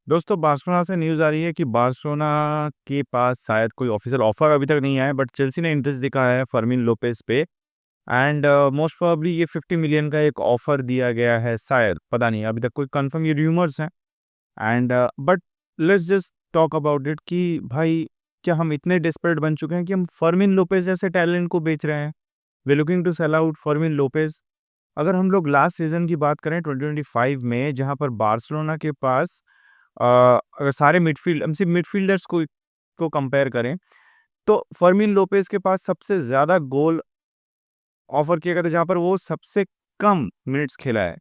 दोस्तों बार्सिलोना से न्यूज़ आ रही है कि बार्सिलोना के पास शायद कोई ऑफिशियल ऑफर अभी तक नहीं आया है, बट चेल्सी ने इंटरेस्ट दिखाया है फर्मिन लोपेज पे। एंड मोस्ट प्रोबेबली ये 50 मिलियन का एक ऑफर दिया गया है, शायद पता नहीं, अभी तक कोई कंफर्म, ये र्यूमर्स हैं। And but let's just talk about it कि भाई, क्या हम इतने डेस्परेट बन चुके हैं कि हम फर्मिन लोपेज जैसे टैलेंट को बेच रहे हैं? We looking to sell out Fermin Lopez. अगर हम लोग लास्ट सीजन की बात करें 2025 में, जहां पर बार्सिलोना के पास अगर सारे मिडफ़ील्ड हम सिर्फ मिडफ़ील्डर्स को कंपेयर करें, तो फर्मिन लोपेज़ के पास सबसे ज़्यादा गोल ऑफ़र किया गया था, जहाँ पर वो सबसे कम मिनट्स खेला है।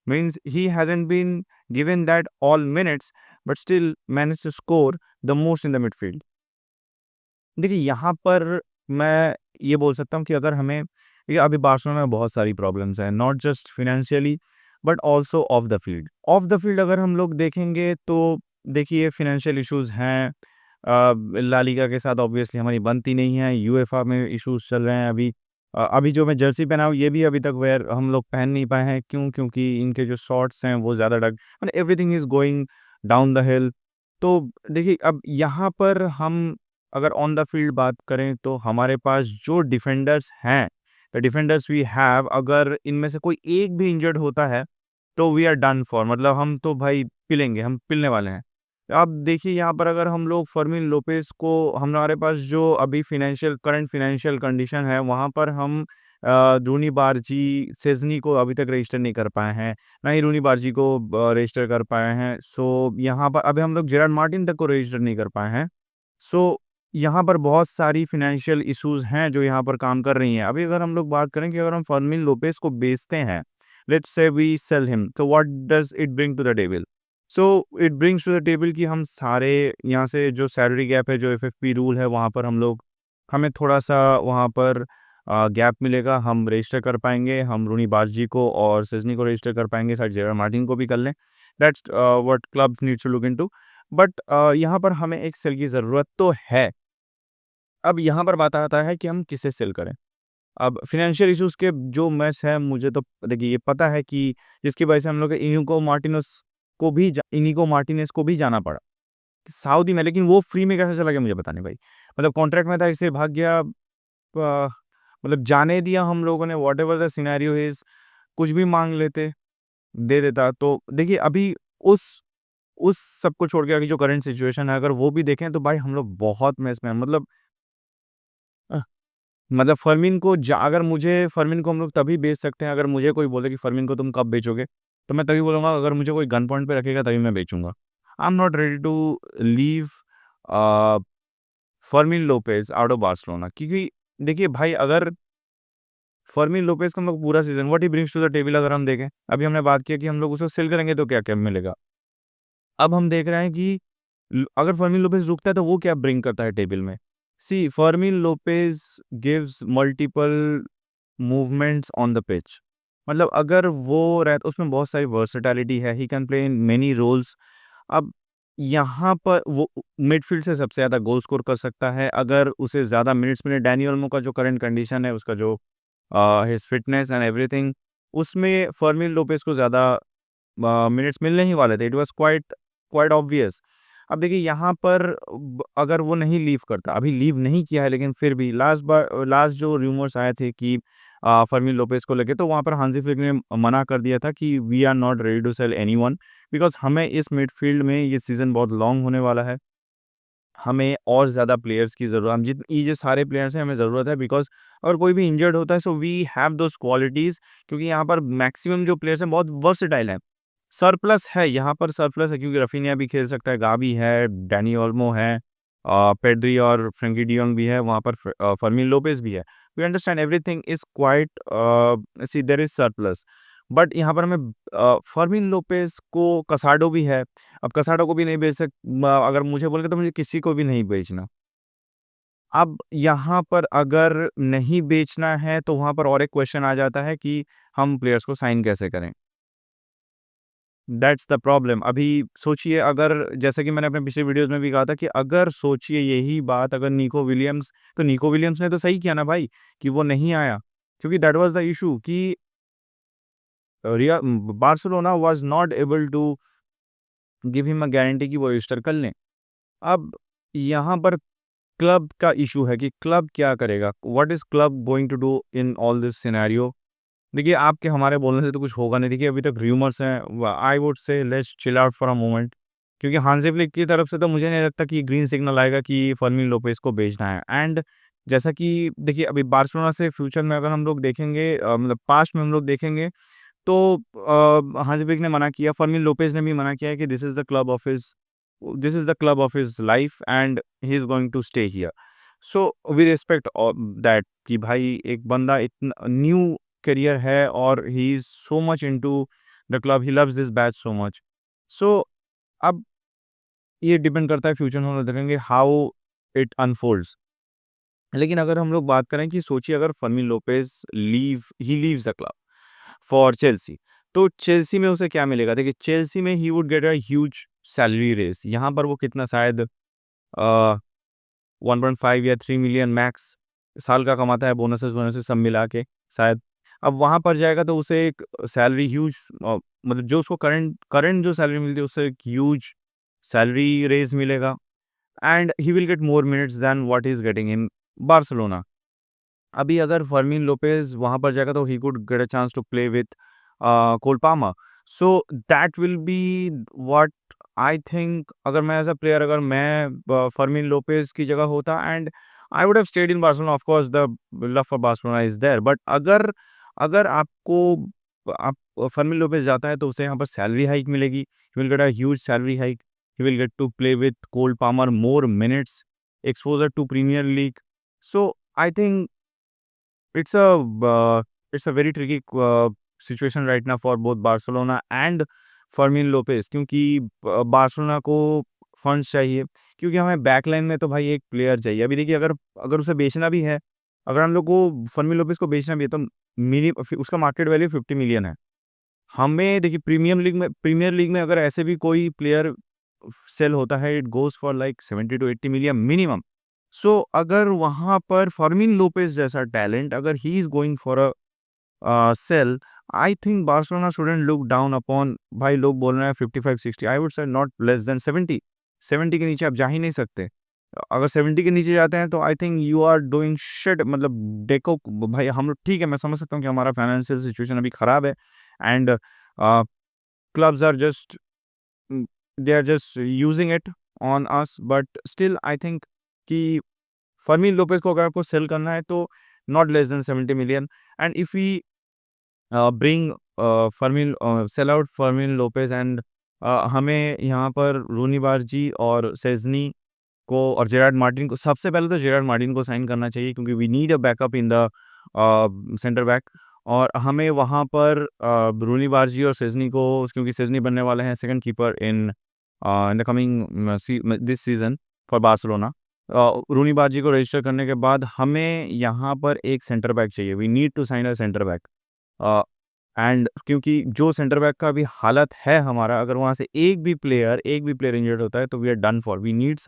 Means he hasn't been given that all minutes, but still managed to score the most in the midfield. देखिए, यहाँ पर मैं ये बोल सकता हूँ कि अगर हमें ये अभी बार्सिलोना में बहुत सारी प्रॉब्लम्स हैं, not just financially but also of the field. Of the field अगर हम लोग देखेंगे तो देखिए फाइनेंशियल इश्यूज़ हैं। ला लीगा के साथ ऑब्वियसली हमारी बनती नहीं है, यूएफए में इश्यूज़ चल रहे हैं अभी। अभी जो मैं जर्सी पहना हूँ, ये भी अभी तक वेयर हम लोग पहन नहीं पाए हैं। क्यों? क्योंकि इनके जो शॉट्स हैं वो ज़्यादा डग मतलब everything is going down the हिल। तो देखिए, अब यहाँ पर हम अगर ऑन द फील्ड बात करें तो हमारे पास जो डिफेंडर्स हैं, द डिफेंडर्स वी हैव, अगर इनमें से कोई एक भी इंजर्ड होता है तो वी आर डन फॉर, मतलब हम तो भाई पिलेंगे, हम पिलने वाले हैं। अब देखिए, यहाँ पर अगर हम लोग फर्मिन लोपेज को, हमारे पास जो अभी करंट फाइनेंशियल कंडीशन है, वहाँ पर हम रूनी बारजी, सेज़नी को अभी तक रजिस्टर नहीं कर पाए हैं, ना ही रूनी बारजी को रजिस्टर कर पाए हैं। सो यहाँ पर अभी हम लोग जेरार्ड मार्टिन तक को रजिस्टर नहीं कर पाए हैं। सो यहाँ पर बहुत सारी फाइनेंशियल इश्यूज़ हैं जो यहाँ पर काम कर रही हैं। अभी अगर हम लोग बात करें कि अगर हम फर्मिन लोपेज़ को बेचते हैं, let's say we sell him, तो what does it bring to the table? So it brings to the table कि हम सारे यहाँ से जो सैलरी गैप है, जो एफएफपी रूल है, वहाँ पर हमें थोड़ा-सा वहाँ पर गैप मिलेगा, हम रजिस्टर कर पाएँगे, हम रूनी बारजी को और सेज़नी को रजिस्टर कर पाएँगे, शायद जेरार्ड मार्टिन को भी कर लें। That's what clubs needs to look into. But यहाँ पर हमें एक सेल की ज़रूरत तो है। अब यहाँ पर बात आता है कि हम किसे सेल करें। अब फाइनेंशियल इश्यूज़ के जो मैच है, मुझे तो देखिए ये पता है कि जिसकी वजह से हम लोग को इनिगो मार्टिनेज को भी जाना पड़ा सऊदी में, लेकिन वो फ्री में कैसे चला गया मुझे पता नहीं भाई। मतलब कॉन्ट्रैक्ट में था, इसलिए भाग गया। मतलब जाने दिया हम लोगों ने, व्हाटएवर द सिनेरियो इज़, कुछ भी माँग लेते, दे देता। तो देखिए, अभी उस उस सब को छोड़ के अभी जो करंट सिचुएशन है, अगर वो भी देखें तो भाई हम लोग बहुत मेस में हैं। अ, मतलब अगर मुझे फर्मिन को हम लोग तभी बेच सकते हैं, अगर मुझे कोई बोले कि फर्मिन को तुम कब बेचोगे? तो मैं तभी बोलूँगा, अगर मुझे कोई गन पॉइंट पे रखेगा तभी मैं बेचूँगा। I am not ready to leave a, Fermin Lopez out of Barcelona, क्योंकि देखिए भाई, अगर फर्मिन लोपेज़ को हम लोग पूरा season what he brings to the table अगर हम देखें, अभी हमने बात किया कि हम लोग उसको सेल करेंगे तो क्या-क्या मिलेगा। अब हम देख रहे हैं कि अगर फर्मिन लोपेज़ रुकता है तो वो क्या ब्रिंग करता है टेबल में। See Fermin Lopez gives multiple movements on the pitch. मतलब अगर वो रहता, उसमें बहुत सारी वर्सेटैलिटी है, he can play in many roles. अब यहाँ पर वो मिडफ़ील्ड से सबसे ज़्यादा गोल स्कोर कर सकता है, अगर उसे ज़्यादा मिनट्स मिले। डैनी ओल्मो का जो करंट कंडीशन है, उसका जो हिज़ फिटनेस एंड एवरीथिंग, उसमें फर्मिन लोपेज़ को ज़्यादा मिनट्स मिलने ही वाले थे। It was quite quite obvious. अब देखिए, यहाँ पर अगर वो नहीं लीव करता, अभी लीव नहीं किया है, लेकिन फिर भी लास्ट जो रूमर्स आए थे कि फर्मिन लोपेज़ को लेके, तो वहाँ पर हांज़ी फ्लिक ने मना कर दिया था कि we are not ready to sell anyone, because हमें इस मिडफ़ील्ड में ये सीज़न बहुत लॉन्ग होने वाला है। हमें और ज़्यादा प्लेयर्स की ज़रूरत, हम जित ये जो सारे प्लेयर्स हैं, हमें ज़रूरत है, बिकॉज़ अगर कोई भी इंजर्ड होता है, so we have those qualities, क्योंकि यहाँ पर मैक्सिमम जो प्लेयर्स हैं बहुत वर्सेटाइल हैं। सरप्लस है, यहाँ पर सरप्लस है, क्योंकि राफिनिया भी खेल सकता है, गावी है, डैनी ओल्मो है, पेड्री और फ्रैंकी डी यंग भी है, वहाँ पर फर्मिन लोपेज़ भी है। We understand everything is quite see there is surplus. But यहाँ पर हमें फर्मिन लोपेज़ को कसाडो भी है। अब कसाडो को भी नहीं बेच अगर मुझे बोलेंगे तो मुझे किसी को भी नहीं बेचना। अब यहाँ पर अगर नहीं बेचना है तो वहाँ पर और एक क्वेश्चन आ जाता है कि हम प्लेयर्स को साइन कैसे करें? That's the problem. अभी सोचिए, अगर जैसे कि मैंने अपने पिछले वीडियोज़ में भी कहा था कि अगर सोचिए यही बात अगर निको विलियम्स ने तो सही किया ना भाई, कि वो नहीं आया। क्योंकि दैट वाज़ द इश्यू कि Barcelona was not able to give him a guarantee कि वो रजिस्टर कर लें। अब यहाँ पर क्लब का इशू है कि क्लब क्या करेगा, what is club going to do in all this scenario. देखिए आपके हमारे बोलने से तो कुछ होगा नहीं, देखिए अभी तक र्यूमर्स हैं, आई वुड से let's chill out for a moment, क्योंकि हांसी फ्लिक की तरफ से तो मुझे नहीं लगता कि ग्रीन सिग्नल आएगा कि फर्मिन लोपेस को बेचना है। एंड जैसा कि देखिए अभी बार्सिलोना से फ्यूचर में अगर हम लोग देखेंगे, मतलब पास्ट में हम लोग देखेंगे, तो हांसी फ्लिक ने मना किया, फर्मिन लोपेज ने भी मना किया है कि this is the club of his life and he is going to stay here. So we respect that कि भाई एक बंदा इतना न्यू करियर है और he is so much into the club, he loves this batch so much. So अब ये depend करता है, फ्यूचर में हम लोग देखेंगे हाउ इट अनफोल्ड्स। लेकिन अगर हम लोग बात करें कि सोचिए अगर Fermin Lopez leaves the club for Chelsea, तो चेल्सी में उसे क्या मिलेगा? देखिए चेल्सी में he would get a huge salary raise. यहाँ पर वो कितना शायद 1.5 या 3 मिलियन मैक्स साल का कमाता है, बोनसेस वोनसेस सब मिला के शायद। अब वहाँ पर जाएगा तो उसे एक सैलरी ह्यूज, मतलब जो उसको करंट करंट जो सैलरी मिलती है उससे एक ह्यूज सैलरी रेज मिलेगा and he will get more minutes than what he is getting in Barcelona. अभी अगर फर्मीन लोपेज वहाँ पर जाएगा तो he could get a chance to play with Cole Palmer. So that will be what I think, अगर मैं as a player, अगर मैं फर्मीन लोपेज की जगह होता and I would have stayed in Barcelona, of course the love for Barcelona is there, but अगर अगर आपको आप फर्मीन लोपेज जाता है तो उसे यहाँ पर सैलरी हाइक मिलेगी, he will get a huge salary hike, he will get to play with Cole Palmer more minutes, exposure to Premier League. So I think it's a it's a very tricky situation right now for both Barcelona and फर्मीन Lopez, क्योंकि Barcelona को funds चाहिए, क्योंकि हमें backline में तो भाई एक player चाहिए। अभी देखिए अगर अगर उसे बेचना भी है, अगर हम लोग को फर्मीन लोपेज को बेचना भी है तो मिनी उसका मार्केट वैल्यू 50 मिलियन है। हमें देखिए प्रीमियर लीग में अगर ऐसे भी कोई प्लेयर सेल होता है, it goes for like 70 to 80 million minimum. So अगर वहाँ पर फर्मीन लोपेज़ जैसा टैलेंट अगर he is going for a sale, I think Barcelona shouldn't look down upon, भाई लोग बोल रहे हैं 55-60, I would say not less than 70। 70 के नीचे आप जा ही नहीं सकते। अगर 70 के नीचे जाते हैं तो I think you are doing shit, मतलब देखो भाई हम लोग, ठीक है मैं समझ सकता हूँ कि हमारा फाइनेंशियल सिचुएशन अभी खराब है and clubs are just they are just using it on us, but still I think कि फर्मीन लोपेज को अगर आपको सेल करना है तो not less than 70 million. And if we bring Fermin sell out Fermin Lopez and हमें यहाँ पर रूनी बारजी और सेजनी को और जेरार्ड मार्टिन को, सबसे पहले तो जेरार्ड मार्टिन को साइन करना चाहिए, क्योंकि we need a backup in the centre back. और हमें वहाँ पर रूनी बारजी और सेजनी को, क्योंकि सेजनी बनने वाले हैं second keeper in the coming this season for Barcelona. Roony Bardghji को रजिस्टर करने के बाद हमें यहाँ पर एक सेंटर बैक चाहिए, we need to sign a centre back. And क्योंकि जो सेंटर बैक का अभी हालत है हमारा, अगर वहाँ से एक भी प्लेयर इंजर्ड होता है तो we are done for, we need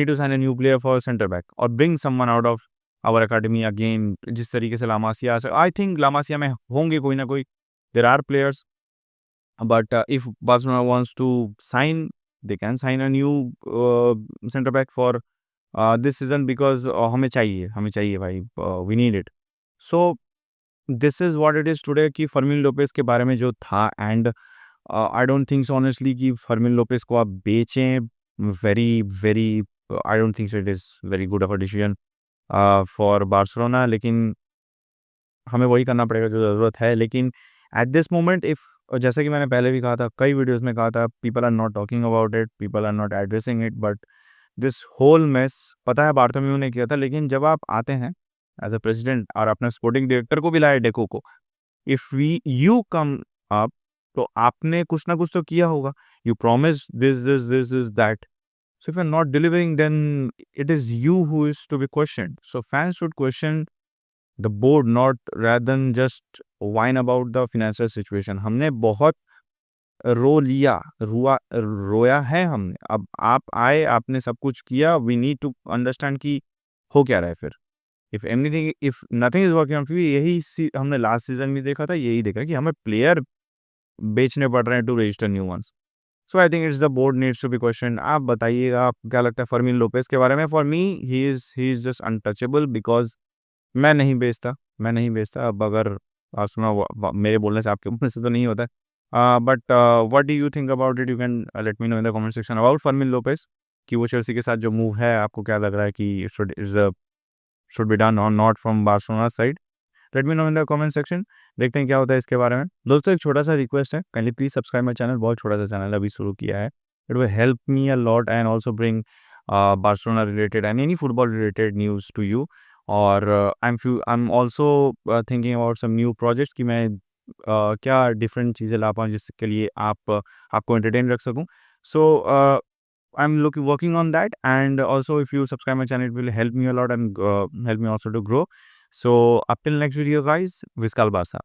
to sign a new player for centre back और bring someone out of our academy again, जिस तरीके से लामासिया, आई थिंक लामासिया में होंगे कोई ना कोई, there are players, but if Barcelona wants to sign, they can sign a new centre back for this season, because हमें चाहिए भाई, we need it. So this is what it is today कि Fermin Lopez के बारे में जो था। And I don't think so honestly कि फर्मीन लोपेज को आप बेचें, very very I don't think so it is very good of a decision for Barcelona, लेकिन हमें वही करना पड़ेगा जो ज़रूरत है। लेकिन एट दिस मोमेंट इफ़, जैसे कि मैंने पहले भी कहा था, कई वीडियोज़ में कहा था, people are not talking about it, people are not addressing it, but this whole mess पता है बार्थोमेउ ने किया था। लेकिन जब आप आते हैं एज अ प्रेसिडेंट और अपने स्पोर्टिंग डायरेक्टर को भी लाए डेको को, if we you come up, तो आपने कुछ ना कुछ तो किया होगा, you promise this is that. So if you are not delivering then it is you who is to be question. So fans should question the board, not rather than just whine about the financial situation. हमने बहुत रोया है हमने, अब आप आए, आपने सब कुछ किया, वी नीड टू अंडरस्टैंड कि हो क्या रहा है फिर। If nothing is working out, हमने लास्ट सीजन में देखा था, यही देखा कि हमें प्लेयर बेचने पड़ रहे हैं to register new ones. So I think it's the board needs to be question. आप बताइएगा आपको क्या लगता है फर्मीन लोपेस के बारे में? For me he is just untouchable because मैं नहीं बेचता। अब अगर सुना मेरे बोलने से आपके बोलने से तो नहीं होता है। But what do you think about it? You can let me know in the comment section about Fermin Lopez कि वो चेल्सी के साथ जो मूव है आपको क्या लग रहा है कि शुड बी डन और not from Barcelona side? Late me know in the comment section. देखते हैं क्या होता है इसके बारे में। दोस्तों एक छोटा सा रिक्वेस्ट है, kindly please subscribe my channel. बहुत छोटा सा चैनल अभी शुरू किया है। It will help me a lot and also bring Barcelona related and any football related news to you. और I am also thinking about some new projects कि मैं क्या डिफरेंट चीज़ें ला पाऊँ जिसके लिए आपको एंटरटेन रख सकूँ। सो I'm looking working on that, and also if you subscribe my channel, it will help me a lot and help me also to grow. So up till next video, guys. Viscal Barca.